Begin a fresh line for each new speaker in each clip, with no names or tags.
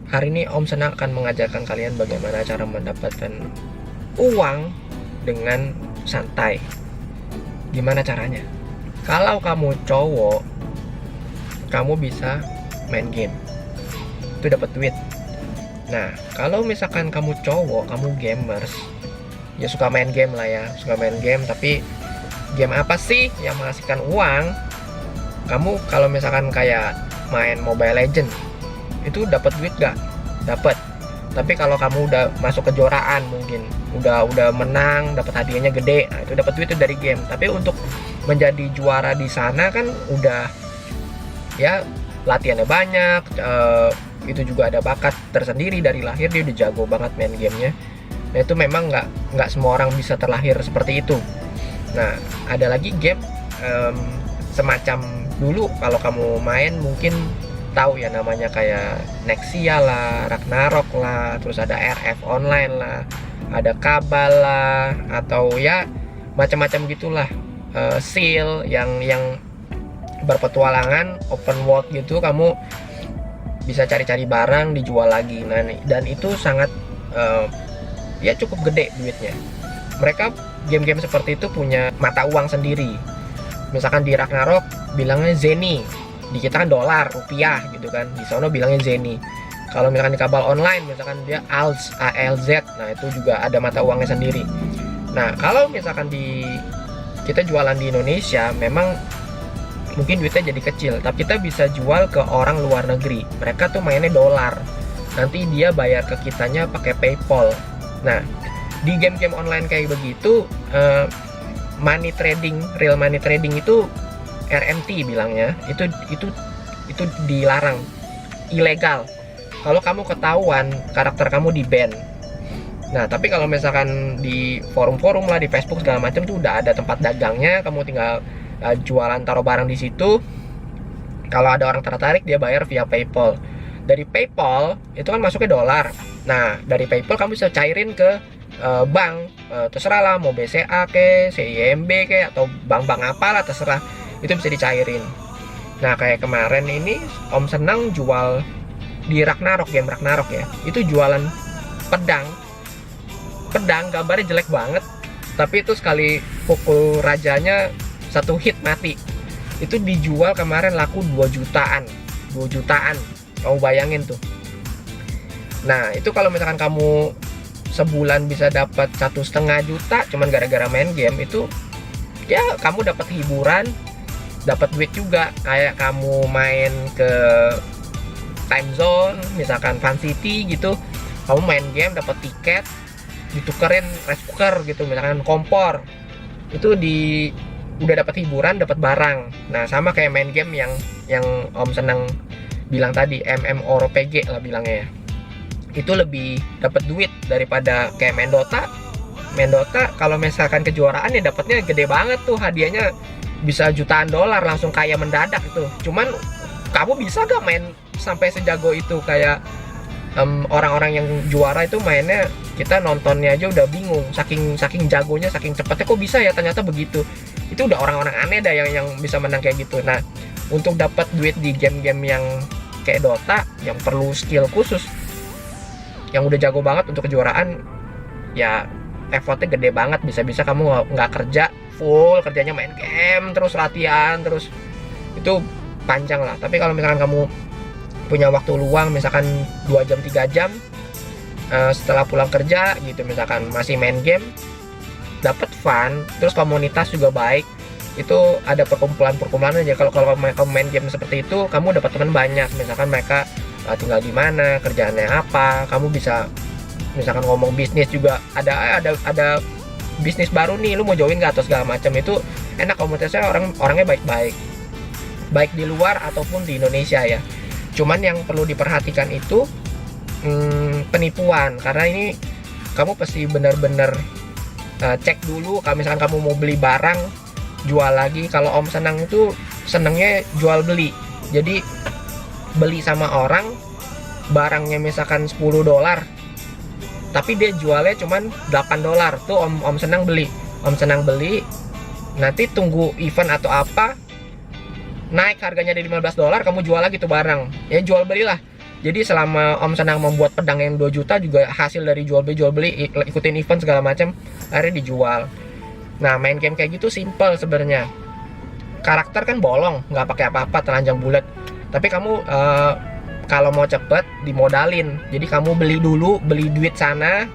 Hari ini Om Senang akan mengajarkan kalian bagaimana cara mendapatkan uang dengan santai. Gimana caranya? Kalau kamu cowok, kamu bisa main game, itu dapat duit. Nah, kalau misalkan kamu cowok, kamu gamers, ya suka main game lah ya, suka main game, tapi game apa sih yang menghasilkan uang? Kamu kalau misalkan kayak main Mobile Legend, itu dapat duit gak? Dapat. Tapi kalau kamu udah masuk kejuaraan, mungkin udah menang, dapat hadiahnya gede, nah itu dapat duit itu dari game. Tapi untuk menjadi juara di sana kan udah ya latihannya banyak, itu juga ada bakat tersendiri dari lahir, dia udah jago banget main gamenya. Nah itu memang nggak semua orang bisa terlahir seperti itu. Nah ada lagi game semacam dulu kalau kamu main mungkin tahu ya, namanya kayak Nexia lah, Ragnarok lah, terus ada RF Online lah, ada Kabal lah, atau ya macam-macam gitulah, Seal yang berpetualangan open world gitu, kamu bisa cari-cari barang dijual lagi. Nah dan itu sangat ya cukup gede duitnya. Mereka game-game seperti itu punya mata uang sendiri. Misalkan di Ragnarok bilangnya Zeni, di kita kan dolar, rupiah gitu kan, di sana bilangnya Zeni. Kalau misalkan di Kabal Online misalkan dia ALZ, ALZ, nah itu juga ada mata uangnya sendiri. Nah kalau misalkan kita jualan di Indonesia, memang mungkin duitnya jadi kecil, tapi kita bisa jual ke orang luar negeri. Mereka tuh mainnya dolar, nanti dia bayar ke kitanya pakai PayPal. Nah di game-game online kayak begitu, money trading, real money trading itu RMT bilangnya, itu dilarang, ilegal. Kalau kamu ketahuan, karakter kamu di ban. Nah tapi kalau misalkan di forum-forum lah, di Facebook segala macam tuh udah ada tempat dagangnya, kamu tinggal jualan, taruh barang di situ. Kalau ada orang tertarik, dia bayar via PayPal. Dari PayPal itu kan masuknya dolar. Nah dari PayPal kamu bisa cairin ke bank, terserah lah, mau BCA ke, CIMB ke, atau bank-bank apalah terserah, itu bisa dicairin. Nah kayak kemarin ini Om Senang jual di Ragnarok, game Ragnarok ya, itu jualan pedang gambarnya jelek banget, tapi itu sekali pukul rajanya satu hit mati. Itu dijual kemarin laku 2 jutaan, kamu bayangin tuh. Nah itu kalau misalkan kamu sebulan bisa dapat 1,5 juta cuman gara-gara main game, itu ya kamu dapat hiburan, dapat duit juga. Kayak kamu main ke time zone, misalkan Fun City gitu, kamu main game dapat tiket, ditukerin rice cooker gitu, misalkan kompor, itu udah dapat hiburan, dapat barang. Nah sama kayak main game yang Om Senang bilang tadi, MMORPG lah bilangnya ya, itu lebih dapat duit daripada kayak main Dota. Kalau misalkan kejuaraan ya dapatnya gede banget tuh, hadiahnya bisa jutaan dolar, langsung kaya mendadak itu. Cuman kamu bisa gak main sampai sejago itu? Kayak orang-orang yang juara itu mainnya, kita nontonnya aja udah bingung, saking jagonya, saking cepatnya kok bisa ya, ternyata begitu. Itu udah orang-orang aneh dah yang bisa menang kayak gitu. Nah untuk dapat duit di game-game yang kayak Dota, yang perlu skill khusus, yang udah jago banget untuk kejuaraan, ya effortnya gede banget. Bisa-bisa kamu nggak kerja full, kerjanya main game terus, latihan terus, itu panjang lah. Tapi kalau misalkan kamu punya waktu luang, misalkan 2 jam 3 jam setelah pulang kerja gitu, misalkan masih main game, dapat fun, terus komunitas juga baik, itu ada perkumpulan aja. Kalau kamu main game seperti itu, kamu dapat teman banyak. Misalkan mereka tinggal di mana, kerjaannya apa, kamu bisa misalkan ngomong bisnis juga, ada bisnis baru nih, lu mau join gak, atau segala macam. Itu enak, komunitasnya orangnya baik di luar ataupun di Indonesia ya. Cuman yang perlu diperhatikan itu penipuan, karena ini kamu pasti benar-benar cek dulu. Kalau misalkan kamu mau beli barang jual lagi, kalau Om Senang itu senengnya jual beli. Jadi beli sama orang, barangnya misalkan 10 dolar, tapi dia jualnya cuman 8 dolar, tuh Om Senang beli. Nanti tunggu event atau apa, naik harganya dari 15 dolar, kamu jual lagi tuh barang. Ya jual belilah. Jadi selama Om senang membuat pedang yang 2 juta juga hasil dari jual beli, ikutin event segala macam, akhirnya dijual. Nah, main game kayak gitu simple sebenarnya. Karakter kan bolong, nggak pakai apa-apa, telanjang bulat. Tapi kamu kalau mau cepet dimodalin. Jadi kamu beli dulu, beli duit sana.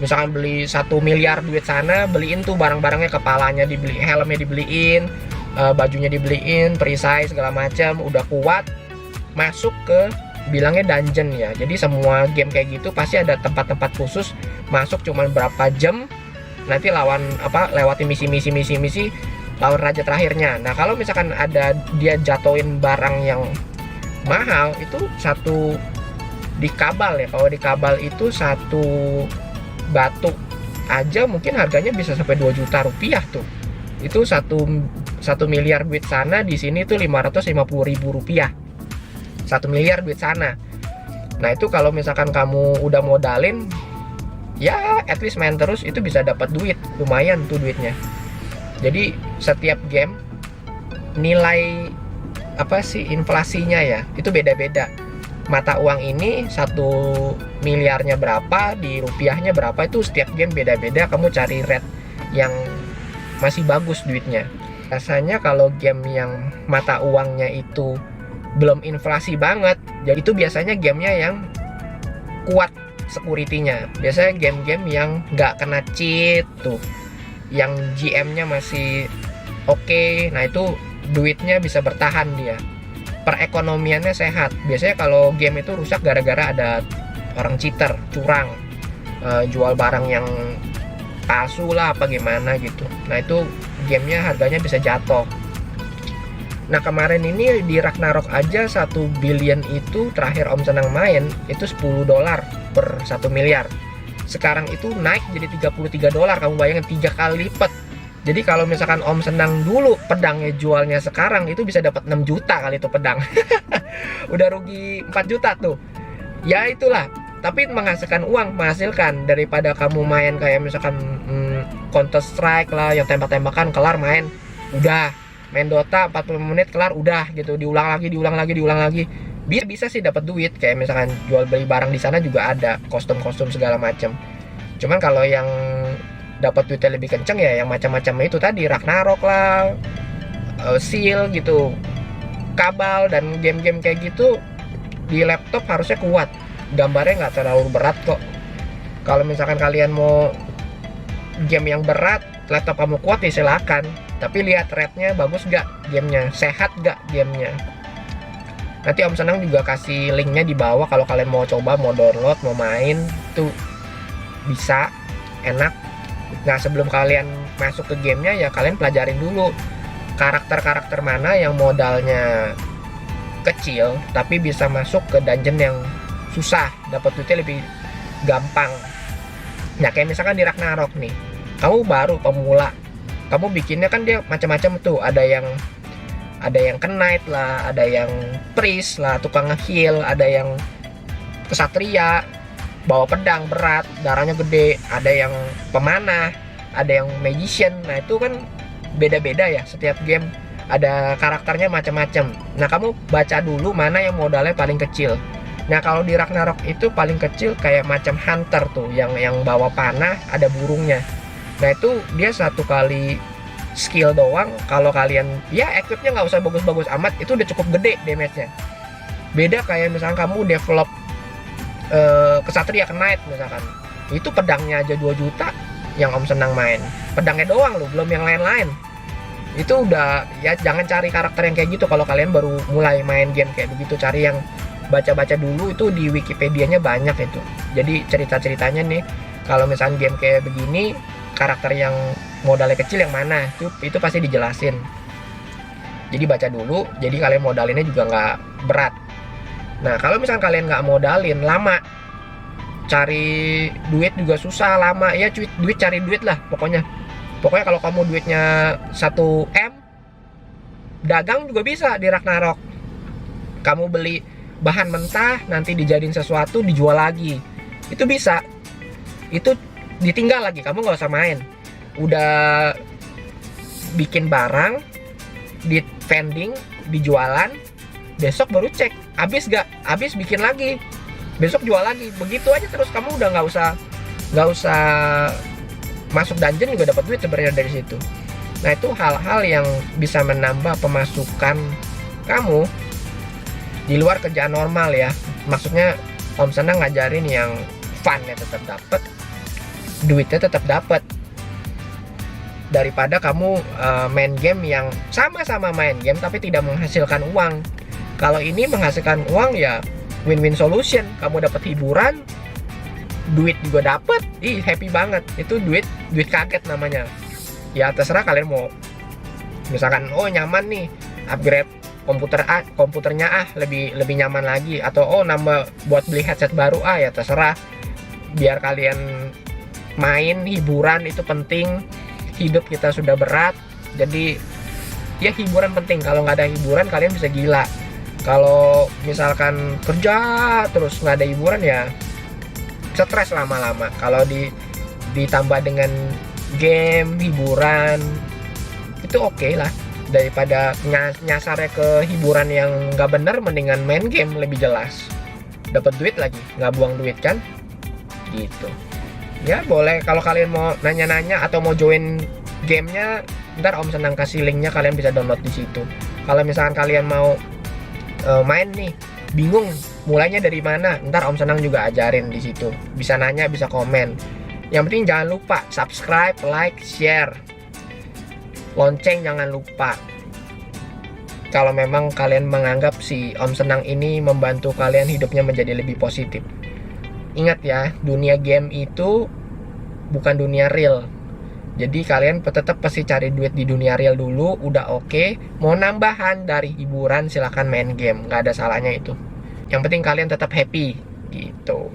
Misalkan beli 1 miliar duit sana, beliin tuh barang-barangnya, kepalanya dibeli, helmnya dibeliin, bajunya dibeliin, perisai segala macam, udah kuat, masuk ke bilangnya dungeon ya. Jadi semua game kayak gitu pasti ada tempat-tempat khusus, masuk cuman berapa jam, nanti lawan lewati misi lawan raja terakhirnya. Nah, kalau misalkan ada dia jatuhin barang yang mahal, itu satu di kabal ya. Kalau di kabal itu satu batu aja mungkin harganya bisa sampai 2 juta rupiah tuh. Itu 1 miliar duit sana, di sini tuh 550.000 rupiah. 1 miliar duit sana. Nah, itu kalau misalkan kamu udah modalin, ya at least main terus itu bisa dapat duit, lumayan tuh duitnya. Jadi setiap game nilai inflasinya ya, itu beda-beda. Mata uang ini 1 miliarnya berapa, di rupiahnya berapa, itu setiap game beda-beda. Kamu cari rate yang masih bagus duitnya. Rasanya kalau game yang mata uangnya itu belum inflasi banget, jadi itu biasanya gamenya yang kuat security-nya. Biasanya game-game yang nggak kena cheat tuh, yang GM-nya masih oke. Nah, itu duitnya bisa bertahan dia, perekonomiannya sehat. Biasanya kalau game itu rusak gara-gara ada orang cheater, curang, jual barang yang palsu lah apa gimana gitu. Nah, itu gamenya harganya bisa jatuh. Nah, kemarin ini di Ragnarok aja 1 billion itu terakhir Om senang main itu $10 per 1 miliar. Sekarang itu naik jadi $33. Kamu bayangin 3 kali lipat. Jadi kalau misalkan Om senang dulu pedangnya jualnya sekarang itu bisa dapat 6 juta kali itu pedang. Udah rugi 4 juta tuh. Ya itulah. Tapi menghasilkan uang, menghasilkan daripada kamu main kayak misalkan Counter Strike lah yang tembak-tembakan kelar main. Udah main Dota 40 menit kelar udah gitu, diulang lagi. Bisa sih dapat duit, kayak misalkan jual beli barang di sana juga ada, kostum segala macam. Cuman kalau yang dapat duitnya lebih kenceng ya yang macam-macam itu tadi, Ragnarok lah, Seal gitu, Kabal, dan game-game kayak gitu di laptop harusnya kuat, gambarnya nggak terlalu berat kok. Kalau misalkan kalian mau game yang berat, laptop kamu kuat ya silakan. Tapi lihat rate-nya bagus gak gamenya, sehat gak gamenya. Nanti Om senang juga kasih linknya di bawah kalau kalian mau coba, mau download, mau main, itu bisa, enak. Nah, sebelum kalian masuk ke gamenya ya kalian pelajarin dulu karakter-karakter mana yang modalnya kecil tapi bisa masuk ke dungeon yang susah, dapat duitnya lebih gampang. Nah, kayak misalkan di Ragnarok nih, kamu baru pemula, kamu bikinnya kan dia macam-macam tuh, ada yang knight lah, ada yang priest lah, tukang nge-heal, ada yang kesatria, bawa pedang berat, darahnya gede, ada yang pemanah, ada yang magician. Nah, itu kan beda-beda ya, setiap game ada karakternya macam-macam. Nah, kamu baca dulu mana yang modalnya paling kecil. Nah, kalau di Ragnarok itu paling kecil kayak macam hunter tuh, yang bawa panah, ada burungnya. Nah, itu dia 1 kali skill doang. Kalau kalian ya equipnya nggak usah bagus-bagus amat, itu udah cukup gede damage-nya. Beda kayak misalkan kamu develop kesatria ke knight misalkan, itu pedangnya aja 2 juta yang Om senang main, pedangnya doang loh, belum yang lain-lain. Itu udah ya, jangan cari karakter yang kayak gitu kalau kalian baru mulai main game kayak begitu. Cari yang baca-baca dulu, itu di Wikipedia-nya banyak itu. Jadi cerita-ceritanya nih, kalau misalnya game kayak begini, karakter yang modalnya kecil yang mana, itu pasti dijelasin. Jadi baca dulu, jadi kalian modalinnya juga nggak berat. Nah, kalau misalnya kalian nggak modalin, lama, cari duit juga susah, lama ya, cari duit lah pokoknya kalau kamu duitnya 1 M, dagang juga bisa di Ragnarok. Kamu beli bahan mentah, nanti dijadiin sesuatu, dijual lagi, itu bisa. Itu ditinggal lagi, kamu nggak usah main, udah bikin barang, di vending, dijualan, besok baru cek habis bikin lagi, besok jual lagi, begitu aja terus. Kamu udah nggak usah masuk dungeon juga dapat duit sebenarnya dari situ. Nah, itu hal-hal yang bisa menambah pemasukan kamu di luar kerjaan normal ya. Maksudnya Om Senang ngajarin yang fun-nya tetap dapat, duitnya tetap dapat, daripada kamu main game yang sama-sama main game tapi tidak menghasilkan uang. Kalau ini menghasilkan uang ya win-win solution. Kamu dapat hiburan, duit juga dapat, happy banget. Itu duit kaget namanya. Ya terserah kalian mau, misalkan nyaman nih upgrade komputernya lebih nyaman lagi, atau nambah buat beli headset baru ya terserah. Biar kalian main, hiburan itu penting. Hidup kita sudah berat, jadi ya hiburan penting. Kalau nggak ada hiburan kalian bisa gila. Kalau misalkan kerja terus nggak ada hiburan ya stres lama-lama. Kalau ditambah dengan game, hiburan, itu oke lah. Daripada nyasarnya ke hiburan yang nggak bener, mendingan main game lebih jelas. Dapat duit lagi, nggak buang duit kan? Gitu. Ya boleh, kalau kalian mau nanya-nanya atau mau join gamenya, ntar Om Senang kasih linknya, kalian bisa download di situ. Kalau misalkan kalian mau main nih, bingung mulainya dari mana, ntar Om Senang juga ajarin di situ. Bisa nanya, bisa komen. Yang penting jangan lupa subscribe, like, share, lonceng jangan lupa. Kalau memang kalian menganggap si Om Senang ini membantu kalian hidupnya menjadi lebih positif. Ingat ya, dunia game itu bukan dunia real. Jadi kalian tetap pasti cari duit di dunia real dulu, udah oke. Mau nambahan dari hiburan silahkan main game, nggak ada salahnya itu. Yang penting kalian tetap happy gitu.